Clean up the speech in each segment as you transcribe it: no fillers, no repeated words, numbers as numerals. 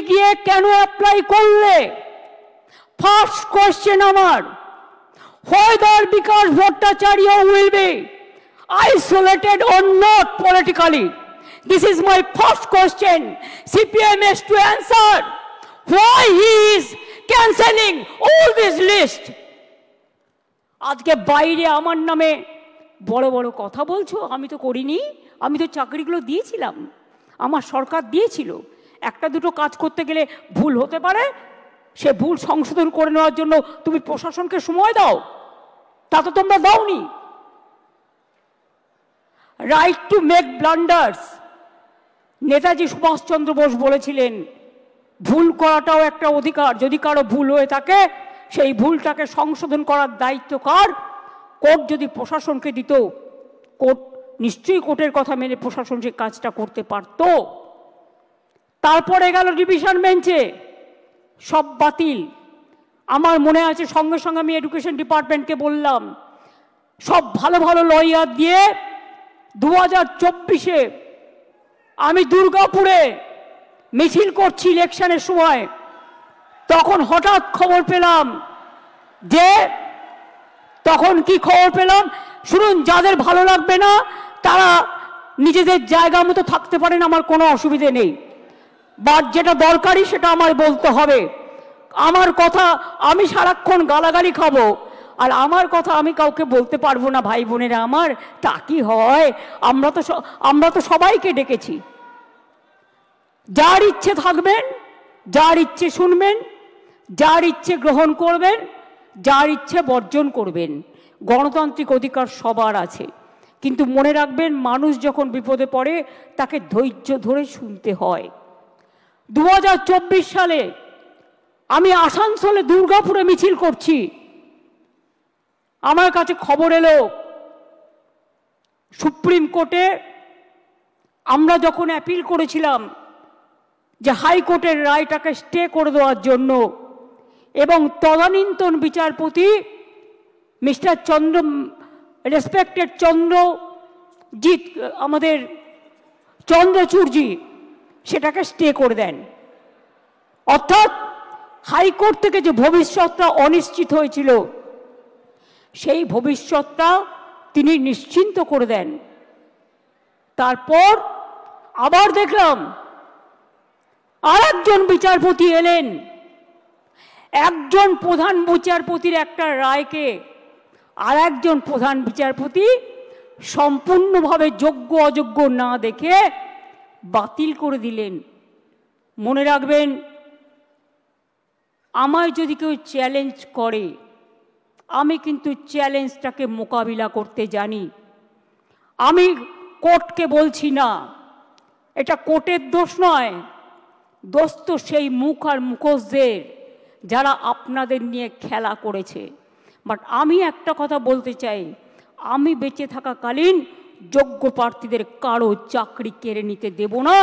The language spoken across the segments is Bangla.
গিয়ে কেন অ্যাপ্লাই করলে? ফার্স্ট কোয়েশ্চেন আমার, whether Vikas Bhattacharya will be isolated or not politically. This is my first question. CPM has to answer why he is cancelling all this list. আজকে বাইরে আমার নামে বড় বড় কথা বলছো, আমি তো করিনি, আমি তো চাকরিগুলো দিয়েছিলাম, আমার সরকার দিয়েছিল। একটা দুটো কাজ করতে গেলে ভুল হতে পারে, সে ভুল সংশোধন করে নেওয়ার জন্য তুমি প্রশাসনকে সময় দাও, তা তো তোমরা দাওনি। Right to make blunders, Netaji Subhas Chandra Bose বলেছিলেন ভুল করাটাও একটা অধিকার, যদি কারো ভুল হয়ে থাকে সেই ভুলটাকে সংশোধন করার দায়িত্ব কার? কোর্ট যদি প্রশাসনকে দিত, কোর্ট নিশ্চয়ই কোর্টের কথা মেনে প্রশাসন সে কাজটা করতে পারত। তারপরে গেল ডিভিশন বেঞ্চে, সব বাতিল। আমার মনে আছে সঙ্গে সঙ্গে আমি এডুকেশন ডিপার্টমেন্টকে বললাম, সব ভালো ভালো লয়ার দিয়ে 2024-এ আমি দুর্গাপুরে মিছিল করছি ইলেকশনের সময়, তখন হঠাৎ খবর পেলাম যে, তখন কি খবর পেলাম শুনুন, যাদের ভালো লাগবে না তারা নিজেদের জায়গা মতো থাকতে পারেন, আমার কোনো অসুবিধে নেই, বাট যেটা দরকারি সেটা আমার বলতে হবে। আমার কথা আমি সারাক্ষণ গালাগালি খাবো, আর আমার কথা আমি কাউকে বলতে পারবো না ভাই বোনেরা আমার, তা কি হয়? আমরা তো সবাইকে ডেকেছি। যার ইচ্ছে থাকবেন, যার ইচ্ছে শুনবেন, যার ইচ্ছে গ্রহণ করবেন, যার ইচ্ছে বর্জন করবেন, গণতান্ত্রিক অধিকার সবার আছে। কিন্তু মনে রাখবেন, মানুষ যখন বিপদে পড়ে তাকে ধৈর্য ধরে শুনতে হয়। 2024 সালে আমি আসানসোলে দুর্গাপুরে মিছিল করছি, আমার কাছে খবর এলো সুপ্রিম কোর্টে আমরা যখন অ্যাপিল করেছিলাম যে হাইকোর্টের রায়টাকে স্টে করে দেওয়ার জন্য, এবং তদানীন্তন বিচারপতি মিস্টার রেসপেক্টেড চন্দ্রজিৎ, আমাদের চন্দ্রচূড়জি সেটাকে স্টে করে দেন। অর্থাৎ হাইকোর্ট থেকে যে ভবিষ্যৎটা অনিশ্চিত হয়েছিল সেই ভবিষ্যৎটা তিনি নিশ্চিন্ত করে দেন। তারপর আবার দেখলাম আরেকজন বিচারপতি এলেন, একজন প্রধান বিচারপতির একটা রায়কে আর একজন প্রধান বিচারপতি সম্পূর্ণভাবে যোগ্য অযোগ্য না দেখে বাতিল করে দিলেন। মনে রাখবেন, আমায় যদি কেউ চ্যালেঞ্জ করে, আমি কিন্তু চ্যালেঞ্জটাকে মোকাবিলা করতে জানি। আমি কোর্টকে বলছি না, এটা কোর্টের দোষ নয়, দোষ তো সেই মুখ আর মুখোশদের যারা আপনাদের নিয়ে খেলা করেছে। বাট আমি একটা কথা বলতে চাই, আমি বেঁচে থাকাকালীন যোগ্য প্রার্থীদের কারো চাকরি কেড়ে নিতে দেব না।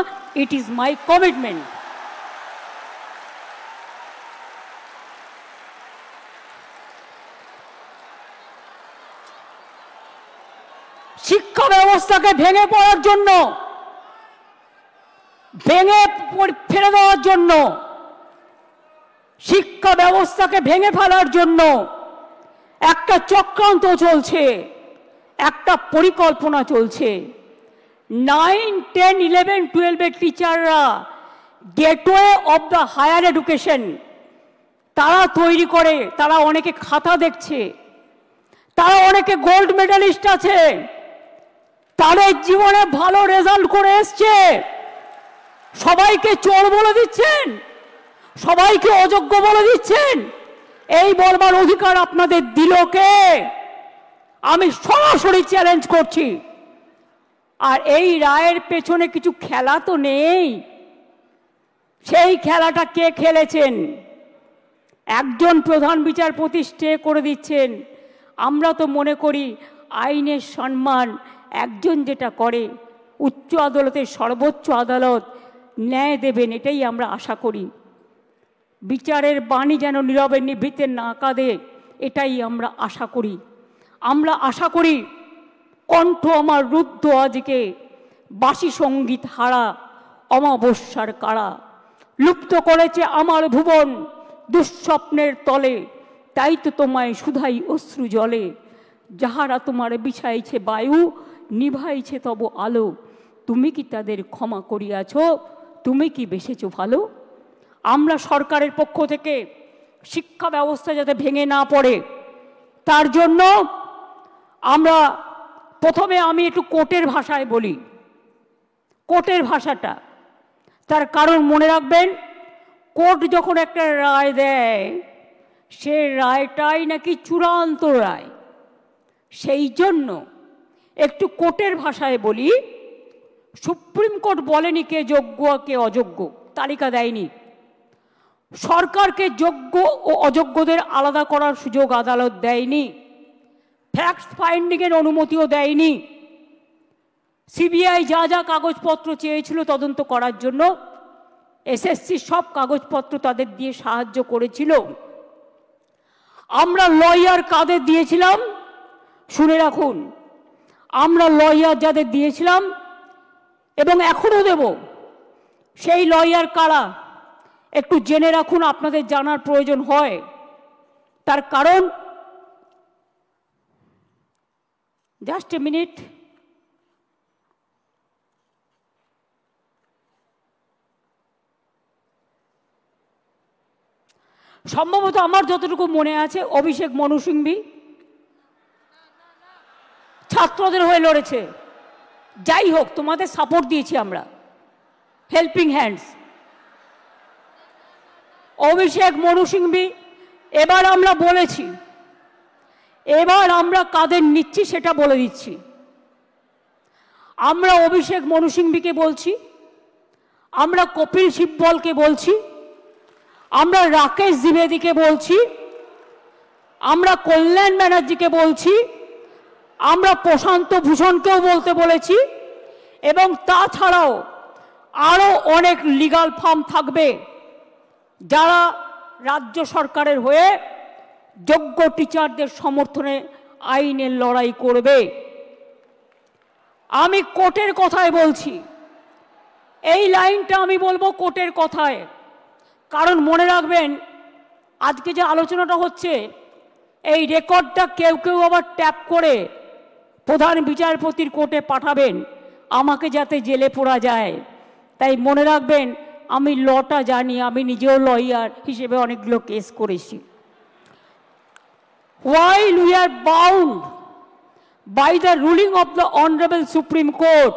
It is my commitment. শিক্ষা ব্যবস্থাকে ভেঙে পড়ার জন্য, ভেঙে ফেলে দেওয়ার জন্য, শিক্ষা ব্যবস্থাকে ভেঙে ফেলার জন্য একটা চক্রান্ত চলছে, একটা পরিকল্পনা চলছে। 9, 10, 11, 12 টিচাররা gateway of the higher education তারা তৈরি করে, তারা অনেকে খাতা দেখছে, তারা অনেকে গোল্ড মেডালিস্ট আছে, তাদের জীবনে ভালো রেজাল্ট করে এসছে, সবাইকে চোর বলে দিচ্ছেন, সবাইকে অযোগ্য বলে দিচ্ছেন। এই বলবার অধিকার আপনাদের দিল কে? আমি সরাসরি চ্যালেঞ্জ করছি। আর এই রায়ের পেছনে কিছু খেলা তো নেই, সেই খেলাটা কে খেলেছেন? একজন প্রধান বিচারপতি স্টে করে দিচ্ছেন। আমরা তো মনে করি আইনের সম্মান একজন যেটা করে, উচ্চ আদালতের সর্বোচ্চ আদালত ন্যায় দেবেন, এটাই আমরা আশা করি। বিচারের বাণী যেন নীরবে নিভৃতে না কাঁদে, এটাই আমরা আশা করি। আমরা আশা করি কণ্ঠ আমার রুদ্ধ আজকে, বাসি সঙ্গীত হারা অমাবস্যার কারা, লুপ্ত করেছে আমার ভুবন দুঃস্বপ্নের তলে, তাই তো তোমায় শুধাই অশ্রু জলে। যাহারা তোমার বিছাইছে বায়ু, নিভাইছে তব আলো, তুমি কি তাদের ক্ষমা করিয়াছ? তুমি কি বেসেছ ভালো? আমরা সরকারের পক্ষ থেকে শিক্ষা ব্যবস্থা যাতে ভেঙে না পড়ে তার জন্য আমরা প্রথমে আমি একটু কোর্টের ভাষায় বলি। কোর্টের ভাষাটা, তার কারণ মনে রাখবেন, কোর্ট যখন একটা রায় দেয় সে রায়টাই নাকি চূড়ান্ত রায়। সেই জন্য একটু কোর্টের ভাষায় বলি। সুপ্রিম কোর্ট বলেনি কে যোগ্য কে অযোগ্য, তালিকা দেয়নি। সরকারকে যোগ্য ও অযোগ্যদের আলাদা করার সুযোগ আদালত দেয়নি। ফ্যাক্ট ফাইন্ডিংয়ের অনুমতিও দেয়নি। সিবিআই যা যা কাগজপত্র চেয়েছিল তদন্ত করার জন্য, এসএসসি সব কাগজপত্র তাদের দিয়ে সাহায্য করেছিল। আমরা লয়ার কাদের দিয়েছিলাম শুনে রাখুন, আমরা লয়ার যাদের দিয়েছিলাম এবং এখনো দেব, সেই লয়ার কারা একটু জেনে রাখুন, আপনাদের জানার প্রয়োজন হয়। তার কারণ, জাস্ট এ মিনিট, সম্ভবত আমার যতটুকু মনে আছে অভিষেক মনু সিংভি ছাত্রদের হয়ে লড়েছে। যাই হোক, তোমাদের সাপোর্ট দিয়েছি আমরা, হেল্পিং হ্যান্ডস। অভিষেক মনু সিংভি, এবার আমরা বলেছি, এবার আমরা কাদের নিচ্ছি সেটা বলে দিচ্ছি। আমরা অভিষেক মনু সিংভিকে বলছি, আমরা কপিল সিব্বলকে বলছি, আমরা রাকেশ দ্বিবেদীকে বলছি, আমরা কল্যাণ ব্যানার্জিকে বলছি, আমরা প্রশান্ত ভূষণকেও বলতে বলেছি, এবং তাছাড়াও আরও অনেক লিগাল ফার্ম থাকবে যারা রাজ্য সরকারের হয়ে যোগ্য টিচারদের সমর্থনে আইনের লড়াই করবে। আমি কোর্টের কথায় বলছি, এই লাইনটা আমি বলবো কোর্টের কথায়, কারণ মনে রাখবেন আজকে যে আলোচনাটা হচ্ছে এই রেকর্ডটা কেউ কেউ আবার ট্যাপ করে প্রধান বিচারপতির কোর্টে পাঠাবেন আমাকে যাতে জেলে পড়া যায়। তাই মনে রাখবেন আমি লটা জানি, আমি নিজেও লয়ার হিসেবে অনেকগুলো কেস করেছি। While we are bound by the ruling of the Honorable Supreme Court,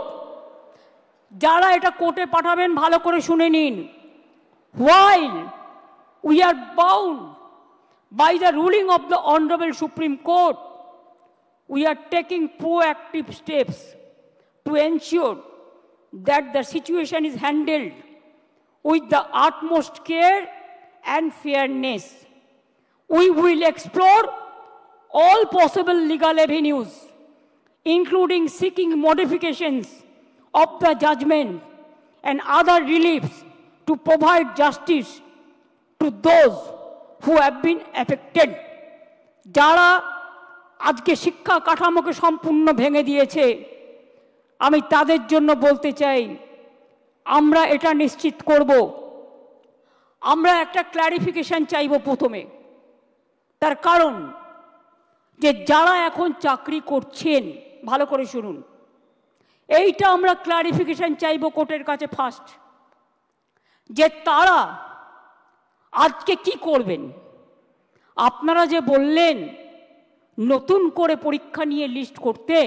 যারা এটা কোর্টে পাঠাবেন ভালো করে শুনে নিন। While we are bound by the ruling of the Honorable Supreme Court, we are taking proactive steps to ensure that the situation is handled with the utmost care and fairness. We will explore all possible legal avenues, including seeking modifications of the judgment and other reliefs to provide justice to those who have been affected. যারা আজকে শিক্ষা কাঠামোকে সম্পূর্ণ ভেঙে দিয়েছে, আমি তাদের জন্য বলতে চাই, আমরা এটা নিশ্চিত করব, আমরা একটা ক্ল্যারিফিকেশন চাইব প্রথমে। তার কারণ যে যারা এখন চাকরি করছেন, ভালো করে শুনুন, এইটা আমরা ক্ল্যারিফিকেশন চাইব কোর্টের কাছে ফার্স্ট, যে তারা আজকে কি করবেন। আপনারা যে বললেন নতুন করে পরীক্ষা নিয়ে লিস্ট করতে,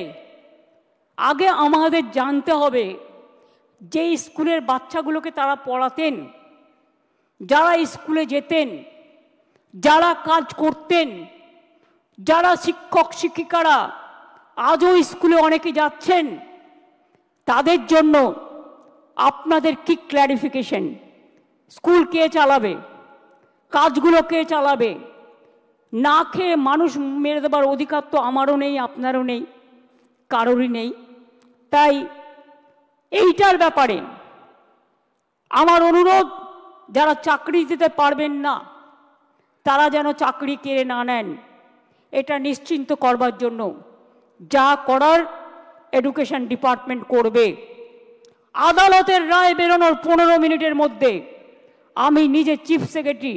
আগে আমাদের জানতে হবে যে স্কুলের বাচ্চাগুলোকে তারা পড়াতেন, যারা স্কুলে যেতেন, যারা কাজ করতেন, যারা শিক্ষক শিক্ষিকারা আজও স্কুলে অনেকে যাচ্ছেন, তাদের জন্য আপনাদের কি ক্ল্যারিফিকেশন? স্কুল কে চালাবে? কাজগুলো কে চালাবে? না খেয়ে মানুষ মেরে দেবার অধিকার তো আমারও নেই, আপনারও নেই, কারোরই নেই। তাই এইটার ব্যাপারে আমার অনুরোধ, যারা চাকরি দিতে পারবেন না তারা যেন চাকরি কেড়ে না নেন, এটা নিশ্চিন্ত করবার জন্য যা করার এডুকেশন ডিপার্টমেন্ট করবে। আদালতের রায় বেরোনোর 15 মিনিটের মধ্যে আমি নিজে চিফ সেক্রেটারি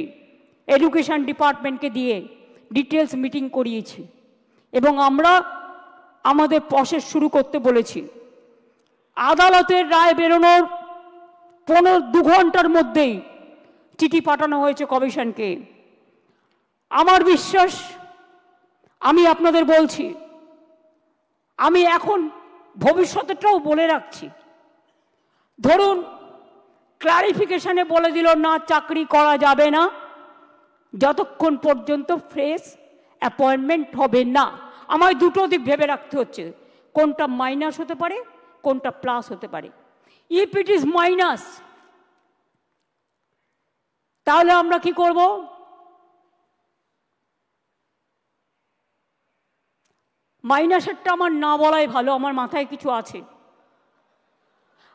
এডুকেশন ডিপার্টমেন্টকে দিয়ে ডিটেলস মিটিং করিয়েছি এবং আমরা আমাদের প্রসেস শুরু করতে বলেছি। আদালতের রায় বেরোনোর 2 ঘন্টার মধ্যেই চিঠি পাঠানো হয়েছে কমিশনকে। আমার বিশ্বাস, আমি আপনাদের বলছি, আমি এখন ভবিষ্যতেরটাও বলে রাখছি, ধরুন ক্লারিফিকেশনে বলে দিল না চাকরি করা যাবে না যতক্ষণ পর্যন্ত ফ্রেশ অ্যাপয়েন্টমেন্ট হবে না। আমায় দুটো দিক ভেবে রাখতে হচ্ছে, কোনটা মাইনাস হতে পারে, কোনটা প্লাস হতে পারে। ইফ ইট ইজ মাইনাস, তাহলে আমরা কি করব? মাইনাসেরটা আমার না বলাই ভালো, আমার মাথায় কিছু আছে।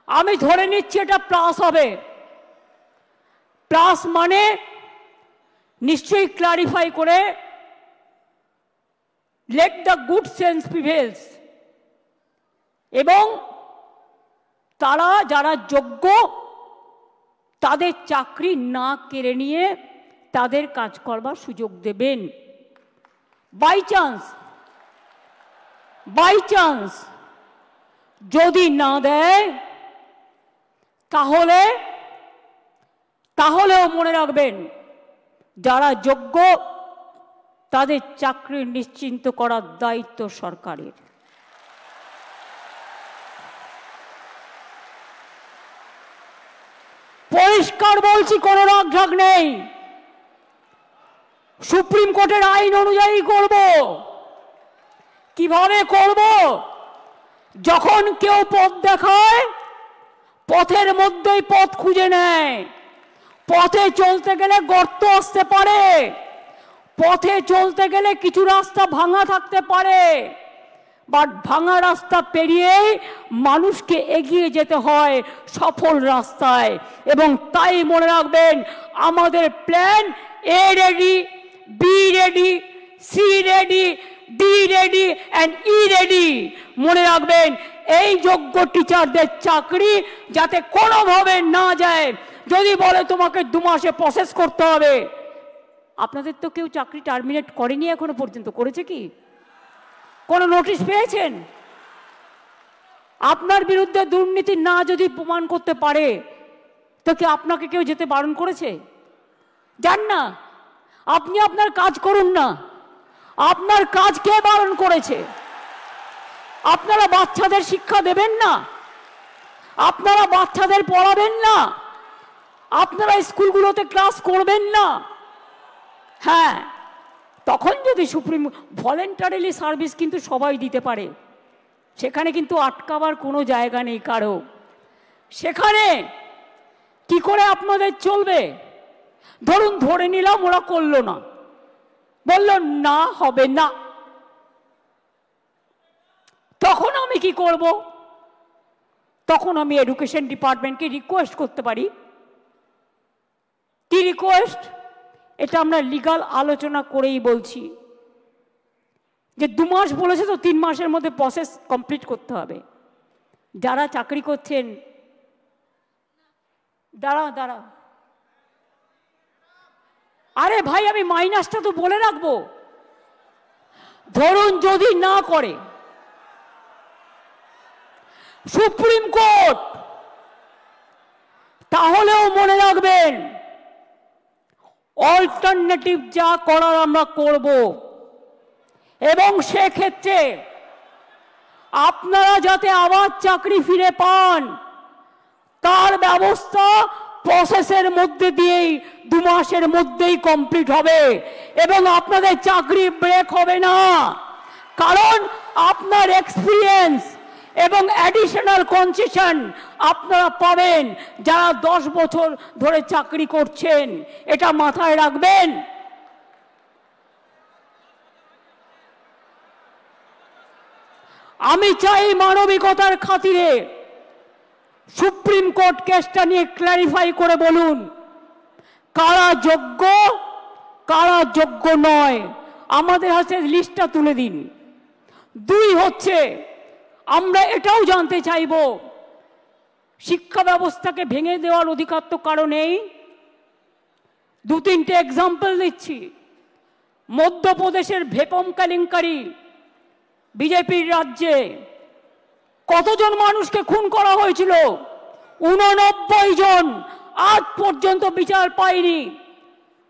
আমি ধরে নিচ্ছি এটা প্লাস হবে। প্লাস মানে নিশ্চয়ই ক্লারিফাই করে let the good sense prevails, এবং তারা যারা যোগ্য তাদের চাকরি না কেড়ে নিয়ে তাদের কাজ করবার সুযোগ দেবেন। বাই চান্স যদি না দেয় তাহলেও মনে রাখবেন, যারা যোগ্য তাদের চাকরি নিশ্চিন্ত করার দায়িত্ব সরকারের। পরিষ্কার বলছি, কোনো রাগঢাক নেই। সুপ্রিম কোর্টের আইন অনুযায়ী করব। কিভাবে করব? যখন কেউ পথ দেখায়, পথের মধ্যেই পথ খুঁজে নেয়। পথে চলতে গেলে গর্ত আসতে পারে, পথে চলতে গেলে কিছু রাস্তা ভাঙা থাকতে পারে, বাট ভাঙা রাস্তা পেরিয়েই মানুষকে এগিয়ে যেতে হয় সফল রাস্তায়। এবং তাই মনে রাখবেন, আমাদের plan A ready, B ready, C ready, D ready and E ready. মনে রাখবেন, এই যোগ্য টিচারদের চাকরি যাতে কোনোভাবে না যায়। যদি বলে তোমাকে 2 মাসে প্রসেস করতে হবে, আপনাদের তো কেউ চাকরি টার্মিনেট করেনি এখনো পর্যন্ত, করেছে কি? কোনো নোটিশ পেয়েছেন? আপনার বিরুদ্ধে দুর্নীতি না যদি প্রমাণ করতে পারে, তো কি আপনাকে কেউ যেতে বারণ করেছে? যান না, আপনি আপনার কাজ করুন না। আপনার কাজ কে বারণ করেছে? আপনারা বাচ্চাদের শিক্ষা দেবেন না? আপনারা বাচ্চাদের পড়াবেন না? আপনারা স্কুলগুলোতে ক্লাস করবেন না? হ্যাঁ, তখন যদি সুপ্রিম ভলেন্টারিলি সার্ভিস কিন্তু সবাই দিতে পারে, সেখানে কিন্তু আটকাবার কোনো জায়গা নেই কারো। সেখানে কি করে আপনাদের চলবে? ধরুন ধরে নিলাম ওরা করলো না, বলল না হবে না, তখন আমি কি করব? তখন আমি এডুকেশন ডিপার্টমেন্টকে রিকোয়েস্ট করতে পারি। কি রিকোয়েস্ট? এটা আমরা লিগাল আলোচনা করেই বলছি যে 2 মাস বলেছে তো 3 মাসের মধ্যে প্রসেস কমপ্লিট করতে হবে। যারা চাকরি করছেন, দাঁড়া, আরে ভাই, আমি মাইনাসটা তো বলে রাখবো। ধরুন যদি না করে সুপ্রিম কোর্ট, তাহলেও মনে রাখবেন অল্টারনেটিভ যা করার আমরা করব। এবং সেক্ষেত্রে আপনারা যাতে আবার চাকরি ফিরে পান, তার ব্যবস্থা প্রসেসের মধ্যে দিয়েই 2 মাসের মধ্যেই কমপ্লিট হবে এবং আপনাদের চাকরি ব্রেক হবে না। কারণ আপনার এক্সপিরিয়েন্স এবং অ্যাডিশনাল কনসেশন আপনারা পাবেন যারা 10 বছর ধরে চাকরি করছেন। এটা মাথায় রাখবেন। আমি চাই মানবিকতার খাতিরে সুপ্রিম কোর্ট কেসটা নিয়ে ক্ল্যারিফাই করে বলুন কারা যোগ্য, কারা যোগ্য নয়। আমাদের হাতে লিস্টটা তুলে দিন। 2 হচ্ছে, আমরা এটাও জানতে চাইব, শিক্ষা ব্যবস্থাকে ভেঙে দেওয়ার অধিকার তো কারো নেই। দু তিনটে এক্সাম্পল দিচ্ছি। মধ্যপ্রদেশের ভেপম কেলেঙ্কারি, বিজেপির রাজ্যে কতজন মানুষকে খুন করা হয়েছিল? 89 জন, আজ পর্যন্ত বিচার পায়নি।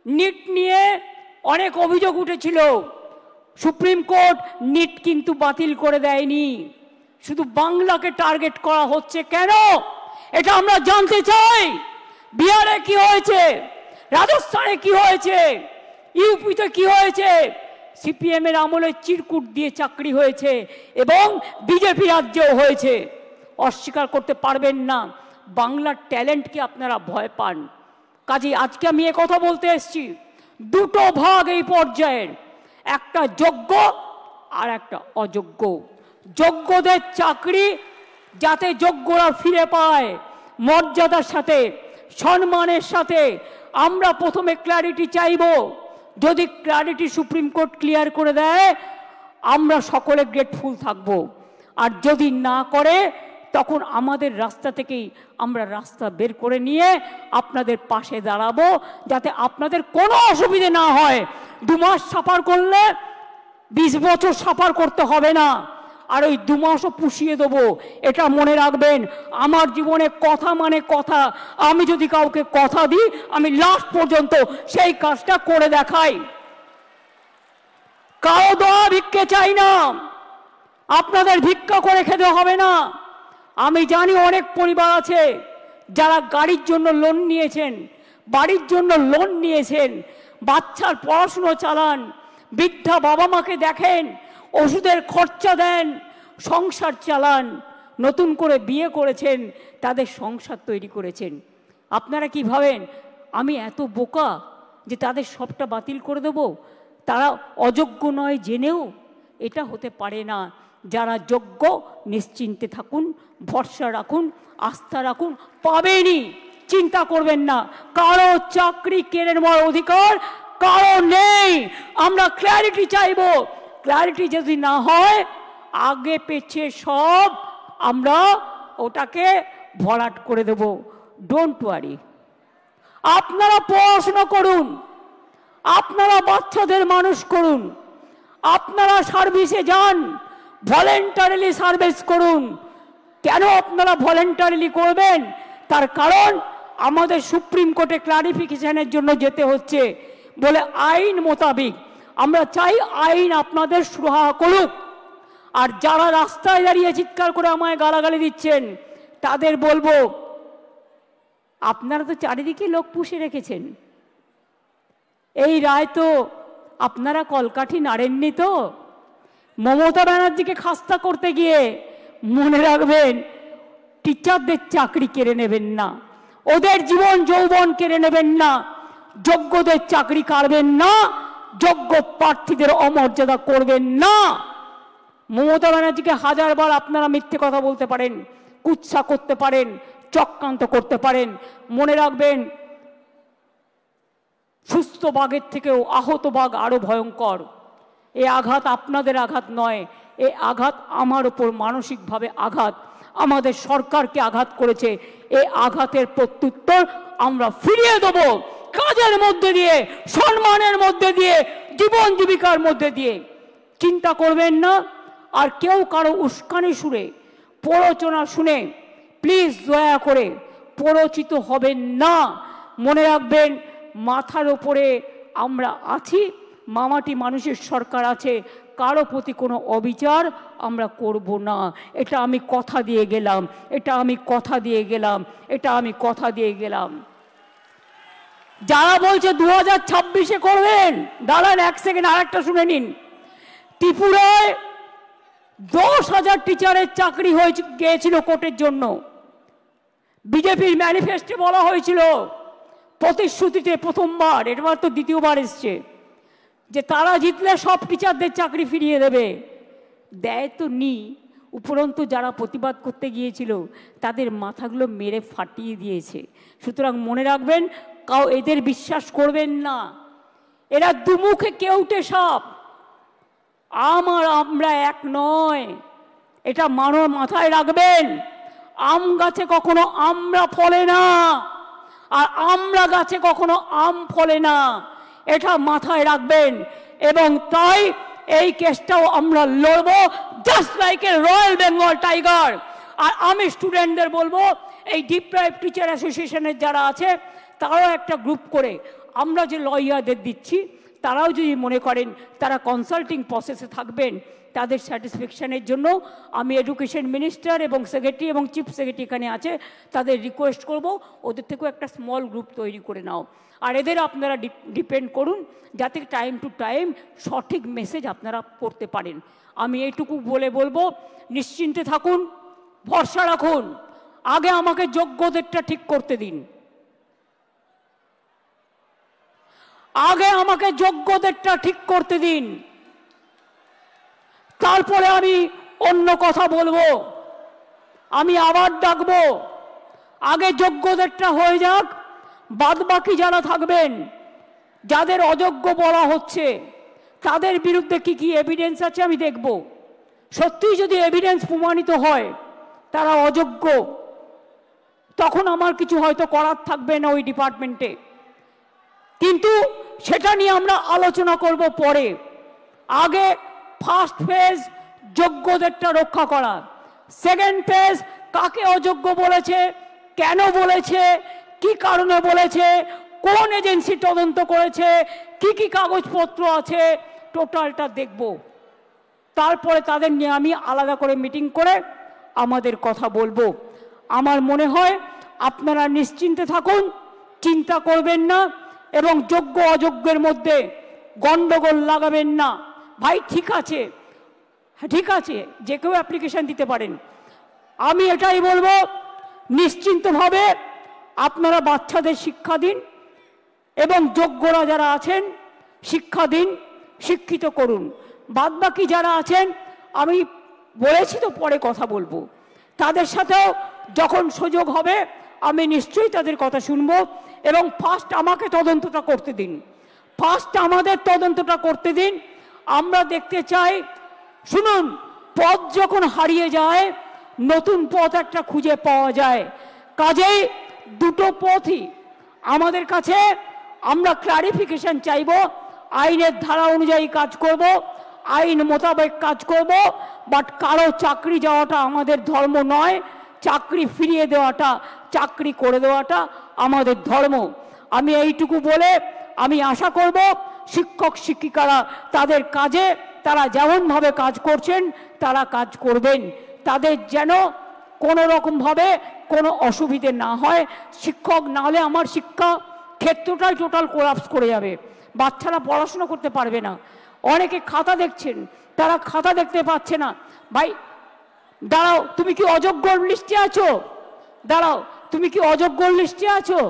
নিট নিয়ে অনেক অভিযোগ উঠেছিল, সুপ্রিম কোর্ট নিট কিন্তু বাতিল করে দেয়নি। শুধু বাংলাকে টার্গেট করা হচ্ছে কেন, এটা আমরা জানতে চাই। বিহারে কি হয়েছে, রাজস্থানে কি হয়েছে, ইউপিতে কি হয়েছে? সিপিএম এর আমলে চিরকুট দিয়ে চাকরি হয়েছে এবং বিজেপি রাজ্যেও হয়েছে। অস্বীকার করতে পারবেন না। বাংলার ট্যালেন্টকে আপনারা ভয় পান। কাজেই আজকে আমি এ কথা বলতে এসেছি, দুটো ভাগ এই পর্যায়ের, একটা যোগ্য আর একটা অযোগ্য। যোগ্যদের চাকরি যাতে যোগ্যরা ফিরে পায় মর্যাদার সাথে, সম্মানের সাথে, আমরা প্রথমে ক্ল্যারিটি চাইব। যদি ক্ল্যারিটি সুপ্রিম কোর্ট ক্লিয়ার করে দেয় আমরা সকলে গ্রেটফুল থাকব, আর যদি না করে তখন আমাদের রাস্তা থেকেই আমরা রাস্তা বের করে নিয়ে আপনাদের পাশে দাঁড়াবো, যাতে আপনাদের কোনো অসুবিধে না হয়। 2 মাস সাফার করলে 20 বছর সাফার করতে হবে না, আর ওই 2 মাসও পুষিয়ে দেবো। এটা মনে রাখবেন, আমার জীবনে কথা মানে কথা। আমি যদি কাউকে কথা দিই আমি লাস্ট পর্যন্ত সেই কাজটা করে দেখাই। কারো দোয়া ভিক্ষে চাই না, আপনাদের ভিক্ষা করে খেতে হবে না। আমি জানি অনেক পরিবার আছে যারা গাড়ির জন্য লোন নিয়েছেন, বাড়ির জন্য লোন নিয়েছেন, বাচ্চার পড়াশুনো চালান, বৃদ্ধা বাবা মাকে দেখেন, ওষুধের খরচা দেন, সংসার চালান, নতুন করে বিয়ে করেছেন, তাদের সংসার তৈরি করেছেন। আপনারা কি ভাবেন আমি এত বোকা যে তাদের সবটা বাতিল করে দেব? তারা অযোগ্য নয় জেনেও? এটা হতে পারে না। যারা যোগ্য নিশ্চিন্তে থাকুন, ভরসা রাখুন, আস্থা রাখুন, পাবেনই, চিন্তা করবেন না। কারো চাকরি কেড়ে নেওয়ার অধিকার কারো নেই। আমরা ক্ল্যারিটি চাইব। ক্ল্যারিটি যদি না হয় আগে পেছে সব আমরা ওটাকে ভরাট করে দেব। Don't worry. আপনারা পড়াশোনা করুন, আপনারা বাচ্চাদের মানুষ করুন, আপনারা সার্ভিসে যান, ভলেন্টারিলি সার্ভিস করুন। কেন আপনারা ভলেন্টারিলি করবেন? তার কারণ আমাদের সুপ্রিম কোর্টে ক্লারিফিকেশনের জন্য যেতে হচ্ছে বলে আইন মোতাবেক আমরা চাই আইন আপনাদের সুরাহা করুক। আর যারা রাস্তায় দাঁড়িয়ে চিৎকার করে আমায় গালাগালি দিচ্ছেন তাদের বলবো, আপনারা তো চারিদিকে লোক পুষে রেখেছেন। এই রায় তো আপনারা কলকাঠি নাড়েননি তো। মমতা ব্যানার্জিকে খাস্তা করতে গিয়ে মনে রাখবেন টিচারদের চাকরি কেড়ে নেবেন না, ওদের জীবন যৌবন কেড়ে নেবেন না, যোগ্যদের চাকরি কাড়বেন না, যোগ্য প্রার্থীদের অমর্যাদা করবেন না। মমতা ব্যানার্জিকে 1000 বার আপনারা মিথ্যে কথা বলতে পারেন, কুৎসা করতে পারেন, চক্রান্ত করতে পারেন। মনে রাখবেন সুস্থ বাঘের থেকেও আহত বাঘ আরো ভয়ঙ্কর। এই আঘাত আপনাদের আঘাত নয়, এই আঘাত আমার উপর মানসিকভাবে আঘাত, আমাদের সরকারকে আঘাত করেছে। এই আঘাতের প্রত্যুত্তর আমরা ফিরিয়ে দেব কাজের মধ্যে দিয়ে, সম্মানের মধ্যে দিয়ে, জীবন জীবিকার মধ্যে দিয়ে। চিন্তা করবেন না। আর কেউ কারো উস্কানি সুরে, প্ররোচনা শুনে প্লিজ দয়া করে প্ররোচিত হবেন না। মনে রাখবেন মাথার ওপরে আমরা আছি, মামাটি মানুষের সরকার আছে, কারো প্রতি কোনো অবিচার আমরা করব না। এটা আমি কথা দিয়ে গেলাম, এটা আমি কথা দিয়ে গেলাম, এটা আমি কথা দিয়ে গেলাম। যারা বলছে 2026-এ করবেন, দাঁড়ান 1 সেকেন্ড আরেকটা শুনে নিন। ত্রিপুরায় 10,000 টিচারের চাকরি হয়ে গিয়েছিল কোর্টের জন্য। বিজেপির ম্যানিফেস্টো বলা হয়েছিল, প্রতিশ্রুতিতে প্রথমবার, এবার তো দ্বিতীয়বার এসছে, যে তারা জিতলে সব টিচারদের চাকরি ফিরিয়ে দেবে। দেয় তো নি, উপরন্তু যারা প্রতিবাদ করতে গিয়েছিল তাদের মাথাগুলো মেরে ফাটিয়ে দিয়েছে। সুতরাং মনে রাখবেন, এদের বিশ্বাস করবেন না। এরা দুমুখে কেউটে সাপ। আমরা এক নয়, এটা মাথায় রাখবেন। আম গাছে কখনো আমরা ফলে না। আর আমরা গাছে কখনো আম ফলে না, এটা মাথায় রাখবেন। এবং তাই এই কেসটাও আমরা লড়বো just like a royal Bengal tiger. আর আমি স্টুডেন্টদের বলবো, এই ডিপ্রাইভড টিচার অ্যাসোসিয়েশনের যারা আছে তারাও একটা গ্রুপ করে, আমরা যে লয়ারদের দিচ্ছি তারাও যদি মনে করেন তারা কনসাল্টিং প্রসেসে থাকবেন তাদের স্যাটিসফ্যাকশনের জন্য, আমি এডুকেশন মিনিস্টার এবং সেক্রেটারি এবং চিফ সেক্রেটারি এখানে আছে, তাদের রিকোয়েস্ট করব ওদের থেকেও একটা স্মল গ্রুপ তৈরি করে নাও। আর এদের আপনারা ডিপেন্ড করুন যাতে টাইম টু টাইম সঠিক মেসেজ আপনারা করতে পারেন। আমি এইটুকু বলবো, নিশ্চিন্তে থাকুন, ভরসা রাখুন। আগে আমাকে যোগ্যদেরটা ঠিক করতে দিন, আগে আমাকে যোগ্যদেরটা ঠিক করতে দিন, তারপরে আমি অন্য কথা বলবো। আমি আবার ডাকবো, আগে যোগ্যদেরটা হয়ে যাক, বাদ বাকি যারা থাকবেন, যাদের অযোগ্য বলা হচ্ছে তাদের বিরুদ্ধে কি কি এভিডেন্স আছে আমি দেখব। সত্যিই যদি এভিডেন্স প্রমাণিত হয় তারা অযোগ্য, তখন আমার কিছু হয়তো করার থাকবে না ওই ডিপার্টমেন্টে, কিন্তু সেটা নিয়ে আমরা আলোচনা করব পরে। আগে ফার্স্ট ফেজ যোগ্যদেরটা রক্ষা করা, সেকেন্ড ফেজ কাকে অযোগ্য বলেছে, কেন বলেছে, কি কারণে বলেছে, কোন এজেন্সি তদন্ত করেছে, কি কি কাগজপত্র আছে, টোটালটা দেখব। তারপরে তাদের নিয়ে আমি আলাদা করে মিটিং করে আমাদের কথা বলবো। আমার মনে হয় আপনারা নিশ্চিন্তে থাকুন, চিন্তা করবেন না এবং যোগ্য অযোগ্যের মধ্যে গন্ডগোল লাগাবেন না। ভাই ঠিক আছে, ঠিক আছে, যে কেউ অ্যাপ্লিকেশন দিতে পারেন। আমি এটাই বলবো, নিশ্চিন্তভাবে আপনারা বাচ্চাদের শিক্ষা দিন এবং যোগ্যরা যারা আছেন শিক্ষা দিন, শিক্ষিত করুন। বাদবাকি যারা আছেন আমি বলেছি তো পরে কথা বলবো, তাদের সাথেও যখন সুযোগ হবে আমি নিশ্চয়ই তাদের কথা শুনবো। এবং ফার্স্ট আমাকে তদন্তটা করতে দিন, ফার্স্ট আমাদের তদন্তটা করতে দিন। আমরা দেখতে চাই, শুনুন, পথ যখন হারিয়ে যায় নতুন পথ একটা খুঁজে পাওয়া যায়। কাজেই দুটো পথই আমাদের কাছে, আমরা ক্লারিফিকেশন চাইব, আইনের ধারা অনুযায়ী কাজ করব, আইন মোতাবেক কাজ করব। বাট কারো চাকরি যাওয়াটা আমাদের ধর্ম নয়, চাকরি ফিরিয়ে দেওয়াটা, চাকরি করে দেওয়াটা আমাদের ধর্ম। আমি এইটুকু বলে আমি আশা করব শিক্ষক শিক্ষিকারা তাদের কাজে তারা যেমনভাবে কাজ করছেন তারা কাজ করবেন, তাদের যেন কোনো রকমভাবে কোনো অসুবিধে না হয়। শিক্ষক না হলে আমার শিক্ষা ক্ষেত্রটাই টোটাল কোলাপস করে যাবে, বাচ্চারা পড়াশোনা করতে পারবে না। অনেকে খাতা দেখছেন, তারা খাতা দেখতে পাচ্ছে না। ভাই দাঁড়াও, তুমি কি অযোগ্য লিস্টে আছো? দাঁড়াও, তুমি কি অযোগ্য লিস্টে আছো?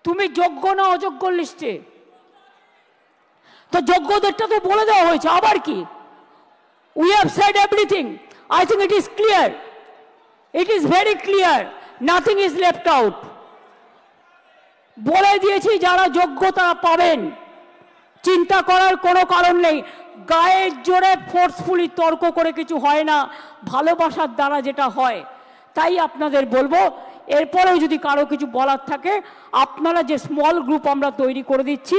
তুমি যোগ্য না অযোগ্য লিস্টে? তো যোগ্যদেরটা তো বলে দেওয়া হয়েছে, আবার কি? We have said everything. I think it is clear, it is very clear, nothing is left out. বলে দিয়েছি যারা যোগ্য তারা পাবেন, চিন্তা করার কোনো কারণ নেই। গায়ের জোরে ফোর্সফুলি তর্ক করে কিছু হয় না, ভালোবাসার দ্বারা যেটা হয়। তাই আপনাদের বলবো, এরপরেও যদি কারো কিছু বলার থাকে, আপনারা যে স্মল গ্রুপ আমরা তৈরি করে দিচ্ছি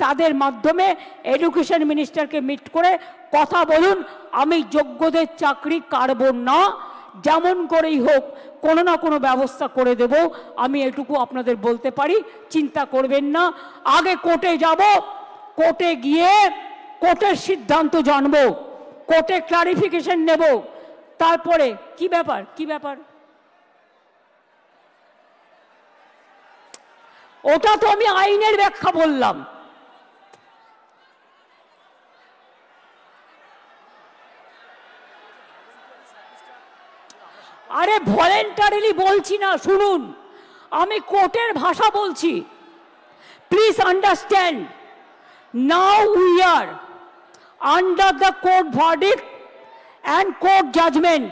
তাদের মাধ্যমে এডুকেশন মিনিস্টারকে মিট করে কথা বলুন। আমি যোগ্যদের চাকরি কাটব না, যেমন করেই হোক কোনো না কোনো ব্যবস্থা করে দেব, আমি এটুকু আপনাদের বলতে পারি। চিন্তা করবেন না, আগে কোর্টে যাব, কোর্টে গিয়ে কোর্টের সিদ্ধান্ত জানব, কোর্টে ক্লারিফিকেশন নেব, তারপরে কি ব্যাপার, কি ব্যাপার ওটা তো আমি আইনের ব্যাখ্যা বললাম। আরে ভলেন্টারিলি বলছি না, শুনুন, আমি কোর্টের ভাষা বলছি। Please understand, now we are under the court verdict and court judgement.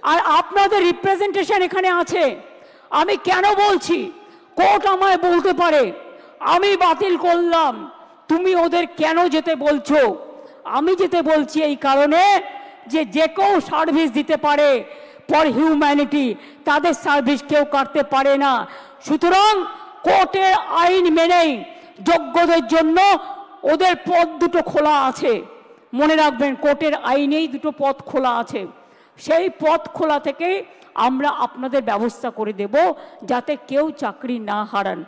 আর আপনাদের রিপ্রেজেন্টেশন এখানে আছে। আমি কেন বলছি, কোর্ট আমায় বলতে পারে আমি বাতিল করলাম, তুমি ওদের কেন যেতে বলছো? আমি যেতে বলছি এই কারণে যে যে কেউ সার্ভিস দিতে পারে, ফর হিউম্যানিটি, তাদের সার্ভিস কেউ কাটতে পারে না। সুতরাং কোর্টের আইন মেনেই যোগ্যদের জন্য ওদের পথ দুটো খোলা আছে। মনে রাখবেন, কোর্টের আইনেই দুটো পথ খোলা আছে। সেই পথ খোলা থেকে আমরা আপনাদের ব্যবস্থা করে দেব যাতে কেউ চাকরি না হারান।